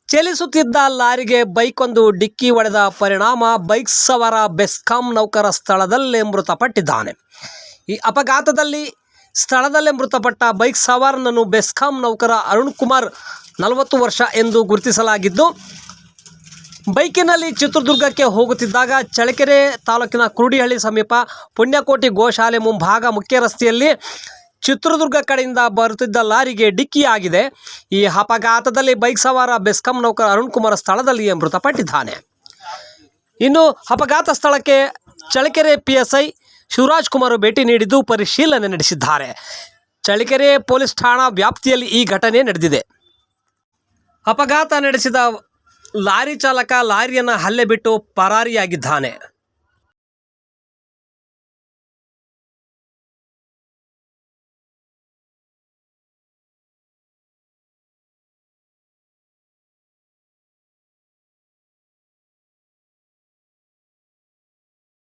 ಚಲಿಸುತ್ತಿದ್ದ ಲಾರಿಗೆ ಬೈಕೊಂದು ಡಿಕ್ಕಿ ಹೊಡೆದ ಪರಿಣಾಮ ಬೈಕ್ ಸವಾರ ಬೆಸ್ಕಾಂ ನೌಕರ ಸ್ಥಳದಲ್ಲೇ ಮೃತಪಟ್ಟಿದ್ದಾನೆ. ಈ ಅಪಘಾತದಲ್ಲಿ ಸ್ಥಳದಲ್ಲೇ ಮೃತಪಟ್ಟ ಬೈಕ್ ಸವಾರನನ್ನು ಬೆಸ್ಕಾಂ ನೌಕರ ಅರುಣ್ ಕುಮಾರ್ 40 ವರ್ಷ ಎಂದು ಗುರುತಿಸಲಾಗಿದ್ದು, ಬೈಕಿನಲ್ಲಿ ಚಿತ್ರದುರ್ಗಕ್ಕೆ ಹೋಗುತ್ತಿದ್ದಾಗ ಚಳ್ಳಕೆರೆ ತಾಲೂಕಿನ ಕುರುಡಿಹಳ್ಳಿ ಸಮೀಪ ಪುಣ್ಯಕೋಟಿ ಗೋಶಾಲೆ ಮುಂಭಾಗ ಮುಖ್ಯ ರಸ್ತೆಯಲ್ಲಿ ಚಿತ್ರದುರ್ಗ ಕಡೆಯಿಂದ ಬರುತ್ತಿದ್ದ ಲಾರಿಗೆ ಡಿಕ್ಕಿಯಾಗಿದೆ. ಈ ಅಪಘಾತದಲ್ಲಿ ಬೈಕ್ ಸವಾರ ಬೆಸ್ಕಾಂ ನೌಕರ ಅರುಣ್ ಕುಮಾರ್ ಸ್ಥಳದಲ್ಲಿಯೇ ಮೃತಪಟ್ಟಿದ್ದಾನೆ. ಇನ್ನು ಅಪಘಾತ ಸ್ಥಳಕ್ಕೆ ಚಳ್ಳಕೆರೆ PSI ಶಿವರಾಜ್ ಕುಮಾರ್ ಭೇಟಿ ನೀಡಿದ್ದು ಪರಿಶೀಲನೆ ನಡೆಸಿದ್ದಾರೆ. ಚಳ್ಳಕೆರೆ ಪೊಲೀಸ್ ಠಾಣಾ ವ್ಯಾಪ್ತಿಯಲ್ಲಿ ಈ ಘಟನೆ ನಡೆದಿದೆ. ಅಪಘಾತ ನಡೆಸಿದ ಲಾರಿ ಚಾಲಕ ಲಾರಿಯನ್ನು ಅಲ್ಲೇ ಬಿಟ್ಟು ಪರಾರಿಯಾಗಿದ್ದಾನೆ.